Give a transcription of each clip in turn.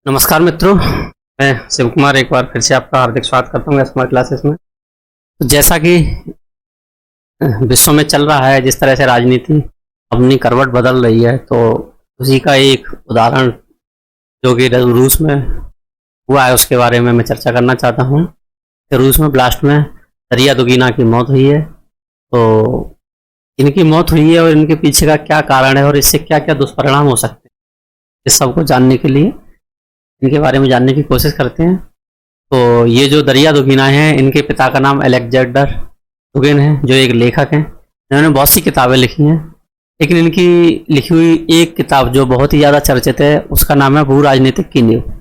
नमस्कार मित्रों, मैं शिव कुमार एक बार फिर से आपका हार्दिक स्वागत करता हूँ स्मार्ट क्लासेस में। तो जैसा कि विश्व में चल रहा है, जिस तरह से राजनीति अपनी करवट बदल रही है, तो उसी का एक उदाहरण जो कि रूस में हुआ है उसके बारे में मैं चर्चा करना चाहता हूँ। रूस में ब्लास्ट में दरिया दुगीना की मौत हुई है। तो इनकी मौत हुई है और इनके पीछे का क्या कारण है और इससे क्या क्या दुष्परिणाम हो सकते हैं, इस सबको जानने के लिए इनके बारे में जानने की कोशिश करते हैं। तो ये जो दरिया दुगीना है, इनके पिता का नाम अलेक्जेंडर दुगिन है, जो एक लेखक हैं। इन्होंने बहुत सी किताबें लिखी हैं, लेकिन इनकी लिखी हुई एक किताब जो बहुत ही ज़्यादा चर्चित है, उसका नाम है भू राजनीतिक की नींव।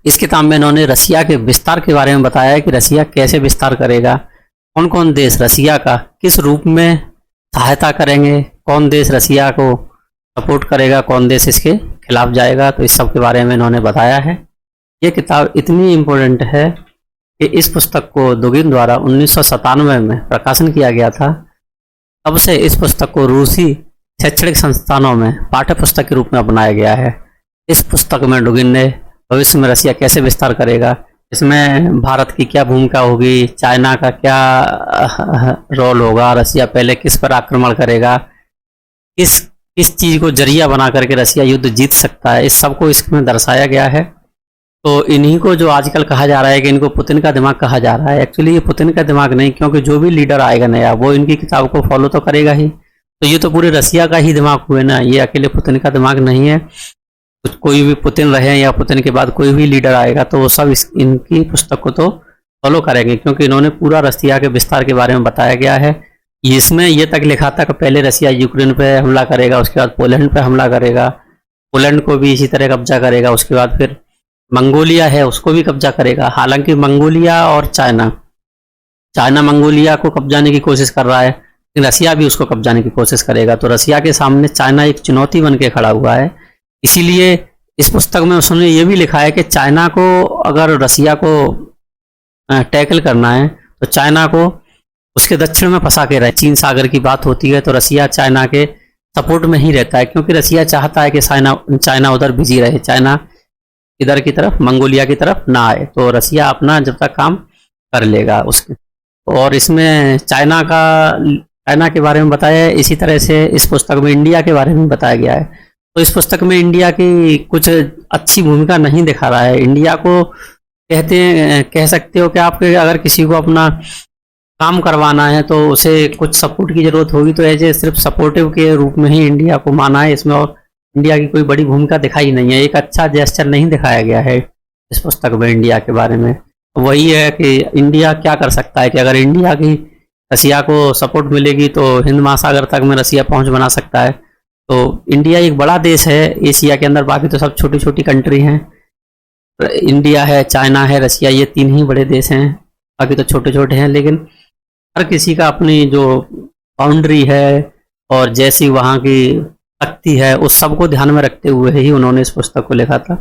इस किताब में इन्होंने रसिया के विस्तार के बारे में बताया है कि रसिया कैसे विस्तार करेगा, कौन कौन देश रसिया का किस रूप में सहायता करेंगे, कौन देश रसिया को सपोर्ट करेगा, कौन देश इसके खिलाफ जाएगा। तो इस सब के बारे में इन्होंने बताया है। ये किताब इतनी इम्पोर्टेंट है कि इस पुस्तक को दुगिन द्वारा 1997 में प्रकाशन किया गया था। तब से इस पुस्तक को रूसी शैक्षणिक संस्थानों में पाठ्य पुस्तक के रूप में अपनाया गया है। इस पुस्तक में दुगिन ने भविष्य में रसिया कैसे विस्तार करेगा, इसमें भारत की क्या भूमिका होगी, चाइना का क्या रोल होगा, रसिया पहले किस पर आक्रमण करेगा, किस चीज़ को जरिया बना करके रसिया युद्ध जीत सकता है, इस सब को इसमें दर्शाया गया है। तो इन्हीं को जो आजकल कहा जा रहा है कि इनको पुतिन का दिमाग कहा जा रहा है, एक्चुअली ये पुतिन का दिमाग नहीं, क्योंकि जो भी लीडर आएगा नया वो इनकी किताब को फॉलो तो करेगा ही। तो ये तो पूरे रसिया का ही दिमाग हुए ना, ये अकेले पुतिन का दिमाग नहीं है। तो कोई भी पुतिन रहे या पुतिन के बाद कोई भी लीडर आएगा तो वो सब इनकी पुस्तक को तो फॉलो करेंगे, क्योंकि इन्होंने पूरा रसिया के विस्तार के बारे में बताया गया है। इसमें ये तक लिखा था कि पहले रसिया यूक्रेन पे हमला करेगा, उसके बाद पोलैंड पे हमला करेगा, पोलैंड को भी इसी तरह कब्जा करेगा, उसके बाद फिर मंगोलिया है उसको भी कब्जा करेगा। हालांकि मंगोलिया और चाइना मंगोलिया को कब्जाने की कोशिश कर रहा है, लेकिन रसिया भी उसको कब्जाने की कोशिश करेगा। तो रसिया के सामने चाइना एक चुनौती बन के खड़ा हुआ है। इसीलिए इस पुस्तक में उसने ये भी लिखा है कि चाइना को अगर रसिया को टैकल करना है तो चाइना को उसके दक्षिण में फंसा के रहे। चीन सागर की बात होती है तो रसिया चाइना के सपोर्ट में ही रहता है, क्योंकि रसिया चाहता है कि चाइना उधर बिजी रहे, चाइना इधर की तरफ मंगोलिया की तरफ ना आए। तो रसिया अपना जब तक काम कर लेगा उसके। और इसमें चाइना के बारे में बताया है। इसी तरह से इस पुस्तक में इंडिया के बारे में बताया गया है। तो इस पुस्तक में इंडिया की कुछ अच्छी भूमिका नहीं दिखा रहा है। इंडिया को कह सकते हो कि आपके अगर किसी को अपना काम करवाना है तो उसे कुछ सपोर्ट की जरूरत होगी, तो ऐसे सिर्फ सपोर्टिव के रूप में ही इंडिया को माना है इसमें, और इंडिया की कोई बड़ी भूमिका दिखाई नहीं है। एक अच्छा जेस्चर नहीं दिखाया गया है इस पुस्तक में इंडिया के बारे में। वही है कि इंडिया क्या कर सकता है कि अगर इंडिया की रसिया को सपोर्ट मिलेगी तो हिंद महासागर तक में रसिया पहुंच बना सकता है। तो इंडिया एक बड़ा देश है एशिया के अंदर, बाकी तो सब छोटी छोटी कंट्री हैं। इंडिया है, चाइना है, रसिया, ये तीन ही बड़े देश हैं, बाकी तो छोटे छोटे हैं। लेकिन हर किसी का अपनी जो बाउंड्री है और जैसी वहाँ की शक्ति है, उस सब को ध्यान में रखते हुए ही उन्होंने इस पुस्तक को लिखा था।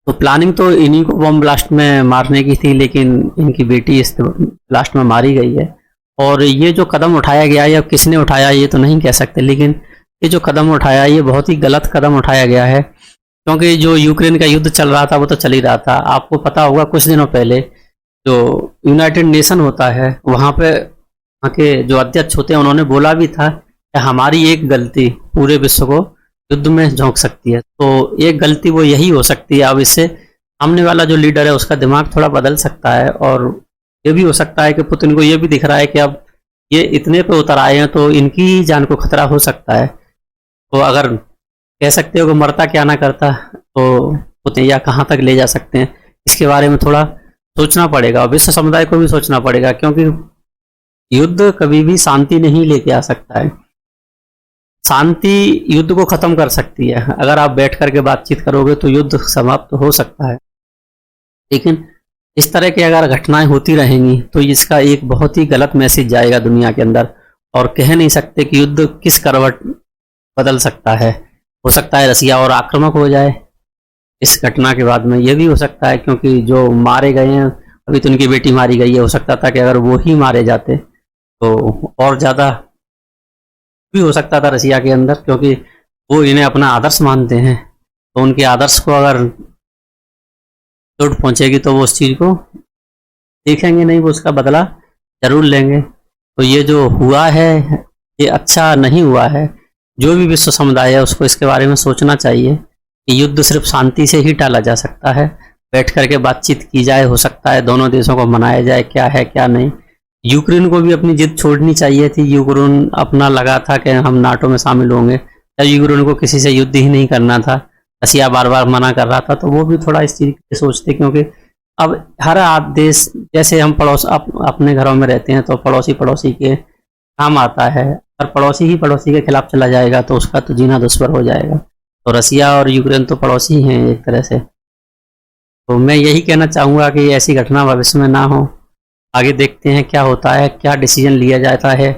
तो प्लानिंग तो इन्हीं को बम ब्लास्ट में मारने की थी, लेकिन इनकी बेटी इस ब्लास्ट में मारी गई है। और ये जो कदम उठाया गया है, अब किसने उठाया ये तो नहीं कह सकते, लेकिन ये जो कदम उठाया ये बहुत ही गलत कदम उठाया गया है, क्योंकि जो यूक्रेन का युद्ध चल रहा था वो तो चल ही रहा था। आपको पता होगा कुछ दिनों पहले जो यूनाइटेड नेशन होता है वहाँ पे वहाँ के जो अध्यक्ष होते हैं उन्होंने बोला भी था कि हमारी एक गलती पूरे विश्व को युद्ध में झोंक सकती है। तो एक गलती वो यही हो सकती है। अब इससे सामने वाला जो लीडर है उसका दिमाग थोड़ा बदल सकता है, और ये भी हो सकता है कि पुतिन को ये भी दिख रहा है कि अब ये इतने पे उतर आए हैं तो इनकी जान को खतरा हो सकता है। तो अगर कह सकते हो कि मरता क्या ना करता, तो पुतिन या कहाँ तक ले जा सकते हैं, इसके बारे में थोड़ा सोचना पड़ेगा। विश्व समुदाय को भी सोचना पड़ेगा, क्योंकि युद्ध कभी भी शांति नहीं लेके आ सकता है। शांति युद्ध को खत्म कर सकती है। अगर आप बैठ करके बातचीत करोगे तो युद्ध समाप्त हो सकता है, लेकिन इस तरह की अगर घटनाएं होती रहेंगी तो इसका एक बहुत ही गलत मैसेज जाएगा दुनिया के अंदर। और कह नहीं सकते कि युद्ध किस करवट बदल सकता है। हो सकता है रसिया और आक्रामक हो जाए इस घटना के बाद में, ये भी हो सकता है, क्योंकि जो मारे गए हैं, अभी तो उनकी बेटी मारी गई है, हो सकता था कि अगर वो ही मारे जाते तो और ज़्यादा भी हो सकता था रसिया के अंदर, क्योंकि वो इन्हें अपना आदर्श मानते हैं। तो उनके आदर्श को अगर चोट पहुंचेगी तो वो उस चीज़ को देखेंगे नहीं, वो उसका बदला जरूर लेंगे। तो ये जो हुआ है ये अच्छा नहीं हुआ है। जो भी विश्व समुदाय है उसको इसके बारे में सोचना चाहिए कि युद्ध सिर्फ शांति से ही टाला जा सकता है। बैठ करके बातचीत की जाए, हो सकता है दोनों देशों को मनाया जाए क्या है क्या नहीं। यूक्रेन को भी अपनी जिद छोड़नी चाहिए थी। यूक्रेन अपना लगा था कि हम नाटो में शामिल होंगे, या यूक्रेन को किसी से युद्ध ही नहीं करना था, रसिया बार बार मना कर रहा था, तो वो भी थोड़ा इस चीज़ की सोचते। क्योंकि अब हर देश, जैसे हम पड़ोस अपने घरों में रहते हैं तो पड़ोसी पड़ोसी के काम आता है, और पड़ोसी ही पड़ोसी के खिलाफ चला जाएगा तो उसका तो जीना दुश्वार हो जाएगा। तो रसिया और यूक्रेन तो पड़ोसी हैं एक तरह से। तो मैं यही कहना चाहूँगा कि ऐसी घटना भविष्य में ना हो। आगे देखते हैं क्या होता है, क्या डिसीजन लिया जाता है।